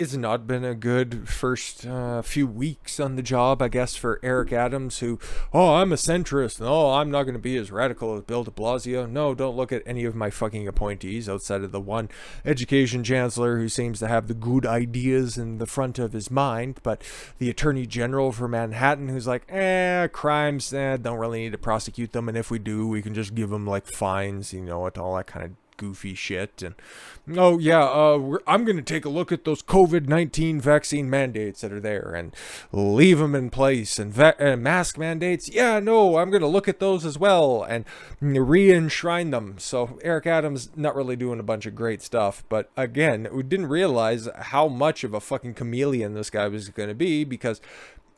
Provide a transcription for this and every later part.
It's not been a good first few weeks on the job, I guess, for Eric Adams, who, oh, I'm a centrist. No, I'm not going to be as radical as Bill de Blasio. No, don't look at any of my fucking appointees outside of the one education chancellor who seems to have the good ideas in the front of his mind, but the attorney general for Manhattan who's like, crimes, don't really need to prosecute them, and if we do, we can just give them, like, fines, all that kind of goofy shit. And oh yeah, I'm gonna take a look at those COVID-19 vaccine mandates that are there and leave them in place, and mask mandates, yeah, no, I'm gonna look at those as well and re-enshrine them. So Eric Adams not really doing a bunch of great stuff, but again, we didn't realize how much of a fucking chameleon this guy was gonna be, because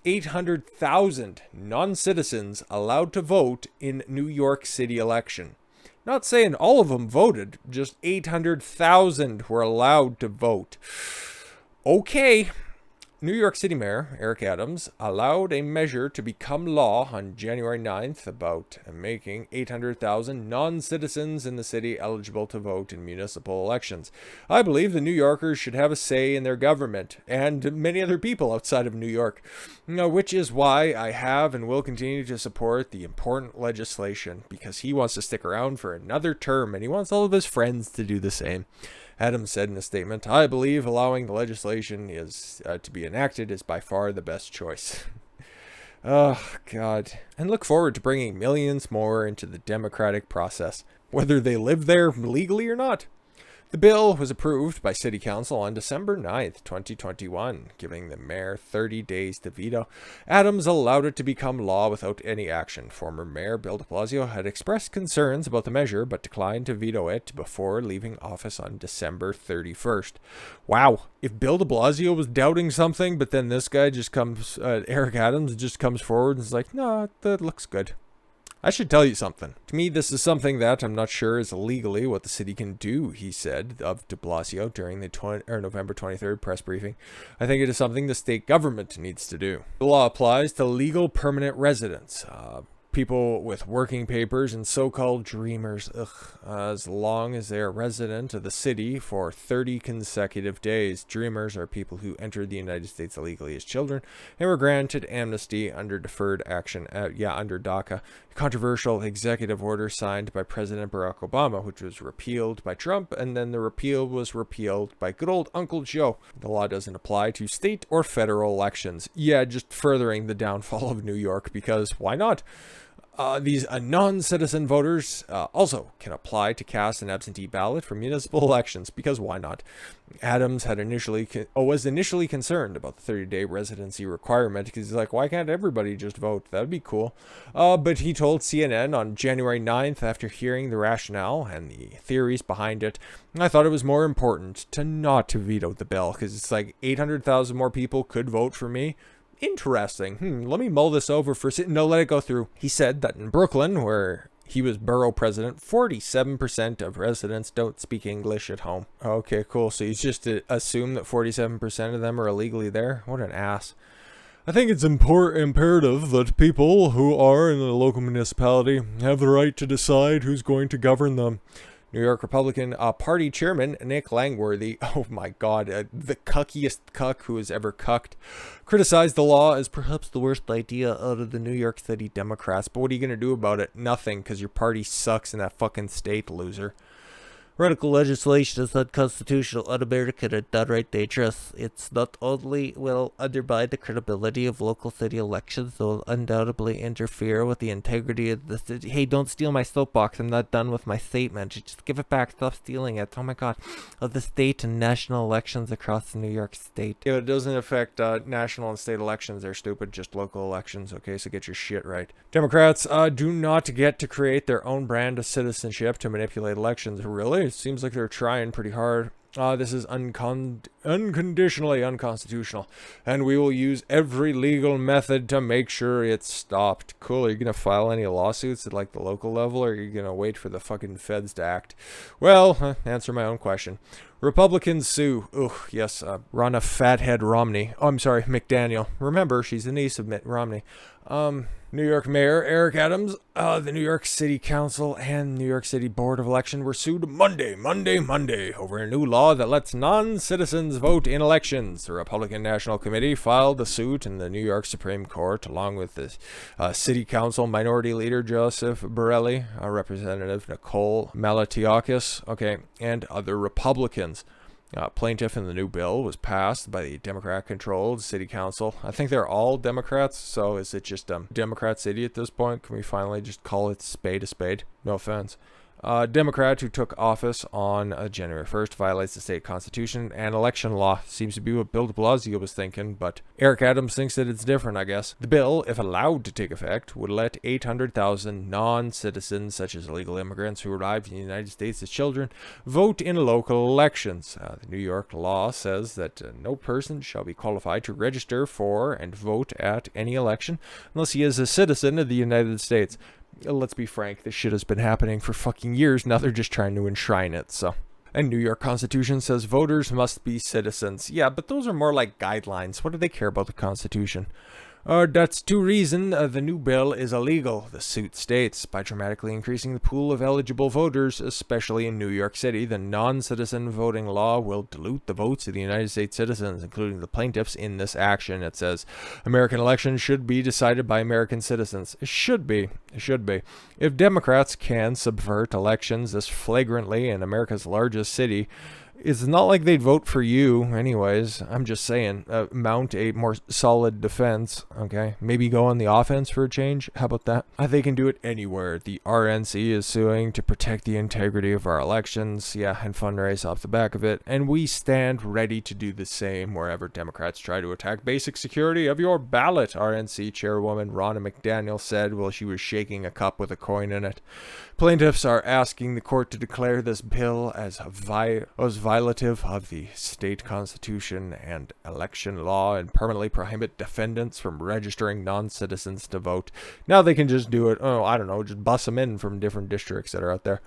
800,000 non-citizens allowed to vote in New York City election. Not saying all of them voted, just 800,000 were allowed to vote. Okay. New York City Mayor Eric Adams allowed a measure to become law on January 9th about making 800,000 non-citizens in the city eligible to vote in municipal elections. I believe the New Yorkers should have a say in their government, and many other people outside of New York, which is why I have and will continue to support the important legislation, because he wants to stick around for another term, and he wants all of his friends to do the same. Adams said in a statement, I believe allowing the legislation to be enacted is by far the best choice. Oh, God. And look forward to bringing millions more into the democratic process, whether they live there legally or not. The bill was approved by City Council on December 9th, 2021, giving the mayor 30 days to veto. Adams allowed it to become law without any action. Former Mayor Bill de Blasio had expressed concerns about the measure, but declined to veto it before leaving office on December 31st. Wow, if Bill de Blasio was doubting something, but then this guy just comes, Eric Adams just comes forward and is like, no, that looks good. I should tell you something. To me, this is something that I'm not sure is legally what the city can do, he said of de Blasio during the November 23rd press briefing. I think it is something the state government needs to do. The law applies to legal permanent residents, people with working papers, and so-called dreamers, as long as they are resident of the city for 30 consecutive days. Dreamers are people who entered the United States illegally as children and were granted amnesty under deferred action, under DACA, a controversial executive order signed by President Barack Obama, which was repealed by Trump, and then the repeal was repealed by good old Uncle Joe. The law doesn't apply to state or federal elections. Yeah, just furthering the downfall of New York, because why not? These non-citizen voters also can apply to cast an absentee ballot for municipal elections, because why not? Adams had was initially concerned about the 30-day residency requirement, because he's like, why can't everybody just vote? That would be cool. But he told CNN on January 9th, after hearing the rationale and the theories behind it, I thought it was more important to not veto the bill, because it's like 800,000 more people could vote for me. Interesting. Let me mull this over for a no, let it go through. He said that in Brooklyn, where he was borough president, 47% of residents don't speak English at home. Okay, cool. So he's just to assume that 47% of them are illegally there? What an ass. I think it's imperative that people who are in a local municipality have the right to decide who's going to govern them. New York Republican Party Chairman Nick Langworthy, oh my God, the cuckiest cuck who has ever cucked, criticized the law as perhaps the worst idea out of the New York City Democrats. But what are you going to do about it? Nothing, because your party sucks in that fucking state, loser. Radical legislation is unconstitutional, un-American, and downright dangerous. It's not only will undermine the credibility of local city elections, it will undoubtedly interfere with the integrity of the city. Hey, don't steal my soapbox. I'm not done with my statement. Just give it back. Stop stealing it. Oh my God. Of the state and national elections across New York State. It doesn't affect national and state elections. They're stupid. Just local elections. Okay, so get your shit right. Democrats do not get to create their own brand of citizenship to manipulate elections. Really? It seems like they're trying pretty hard. This is unconditionally unconstitutional, and we will use every legal method to make sure it's stopped. Cool. Are you going to file any lawsuits at like the local level, or are you going to wait for the fucking feds to act? Well, answer my own question. Republicans sue. Ugh, yes, Ronna Fathead Romney. Oh, I'm sorry, McDaniel. Remember, she's the niece of Mitt Romney. New York Mayor Eric Adams, the New York City Council, and New York City Board of Election were sued Monday over a new law that lets non-citizens vote in elections. The Republican National Committee filed the suit in the New York Supreme Court, along with the City Council Minority Leader Joseph Borelli, Representative Nicole Malatiakis, and other Republicans. Plaintiff in the new bill was passed by the Democrat-controlled city council. I think they're all Democrats, so is it just Democrat city at this point? Can we finally just call it spade a spade? No offense. Democrat who took office on January 1st violates the state constitution and election law. Seems to be what Bill de Blasio was thinking, but Eric Adams thinks that it's different, I guess. The bill, if allowed to take effect, would let 800,000 non-citizens, such as illegal immigrants who arrived in the United States as children, vote in local elections. The New York law says that no person shall be qualified to register for and vote at any election unless he is a citizen of the United States. Let's be frank, this shit has been happening for fucking years. Now they're just trying to enshrine it, so. And New York Constitution says voters must be citizens. Yeah, but those are more like guidelines. What do they care about the Constitution? That's two reasons the new bill is illegal, the suit states. By dramatically increasing the pool of eligible voters, especially in New York City, the non-citizen voting law will dilute the votes of the United States citizens, including the plaintiffs in this action. It says American elections should be decided by American citizens. It should be. If Democrats can subvert elections this flagrantly in America's largest city, it's not like they'd vote for you anyways. I'm just saying, mount a more solid defense, okay? Maybe go on the offense for a change. How about that? They can do it anywhere. The RNC is suing to protect the integrity of our elections, and fundraise off the back of it. And we stand ready to do the same wherever Democrats try to attack basic security of your ballot, RNC chairwoman Ronna McDaniel said while she was shaking a cup with a coin in it. Plaintiffs are asking the court to declare this bill as violative of the state constitution and election law and permanently prohibit defendants from registering non-citizens to vote. Now they can just do it, just bus them in from different districts that are out there.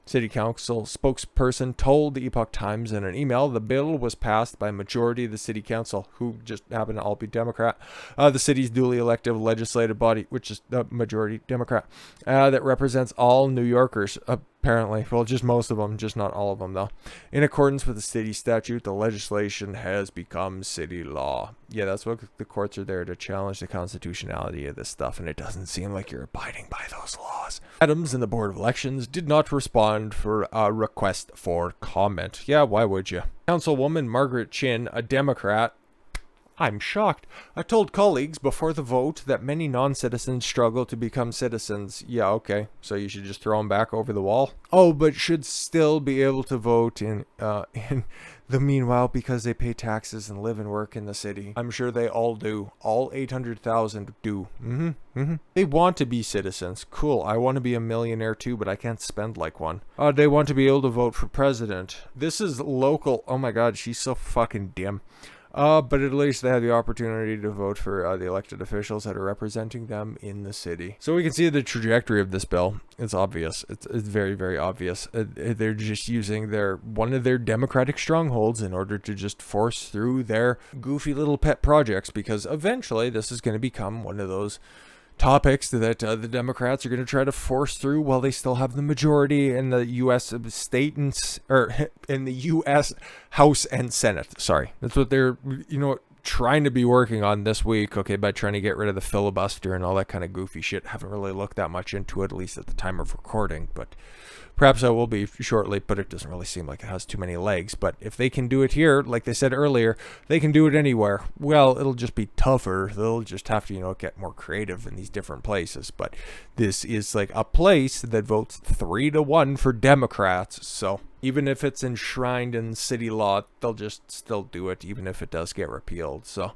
City Council spokesperson told the Epoch Times in an email the bill was passed by a majority of the City Council, who just happen to all be Democrat, the city's duly elected legislative body, which is the majority Democrat, that represents all New Yorkers, apparently. Well, just most of them, just not all of them, though. In accordance with the city statute, the legislation has become city law. Yeah, that's what the courts are there to challenge the constitutionality of this stuff, and it doesn't seem like you're abiding by those laws. Adams and the Board of Elections did not respond for a request for comment. Yeah, why would you? Councilwoman Margaret Chin, a Democrat, I'm shocked. I told colleagues before the vote that many non-citizens struggle to become citizens. Yeah, okay. So you should just throw them back over the wall? Oh, but should still be able to vote in the meanwhile because they pay taxes and live and work in the city. I'm sure they all do. All 800,000 do. They want to be citizens. Cool. I want to be a millionaire too, but I can't spend like one. They want to be able to vote for president. This is local. Oh my god, she's so fucking dim. But at least they have the opportunity to vote for the elected officials that are representing them in the city. So we can see the trajectory of this bill. It's obvious. It's very, very obvious. They're just using one of their democratic strongholds in order to just force through their goofy little pet projects, because eventually this is going to become one of those topics that the Democrats are going to try to force through while they still have the majority in the U.S. state in the U.S. House and Senate. Sorry, that's what they're trying to be working on this week. Okay, by trying to get rid of the filibuster and all that kind of goofy shit. Haven't really looked that much into it, at least at the time of recording, but perhaps I will be shortly. But it doesn't really seem like it has too many legs. But if they can do it here, like they said earlier, they can do it anywhere. Well, it'll just be tougher. They'll just have to, get more creative in these different places. But this is like a place that votes 3-1 for Democrats. So even if it's enshrined in city law, they'll just still do it, even if it does get repealed. So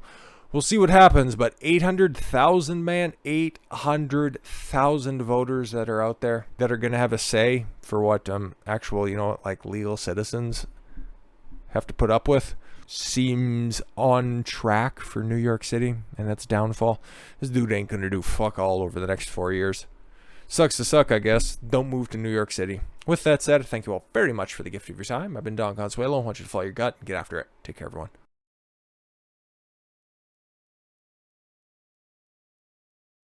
we'll see what happens, but 800,000, man, 800,000 voters that are out there that are going to have a say for what actual, like legal citizens have to put up with. Seems on track for New York City and its downfall. This dude ain't going to do fuck all over the next 4 years. sucks to suck, I guess. Don't move to New York City. With that said, thank you all very much for the gift of your time. I've been Don Consuelo. I want you to follow your gut and get after it. Take care, everyone.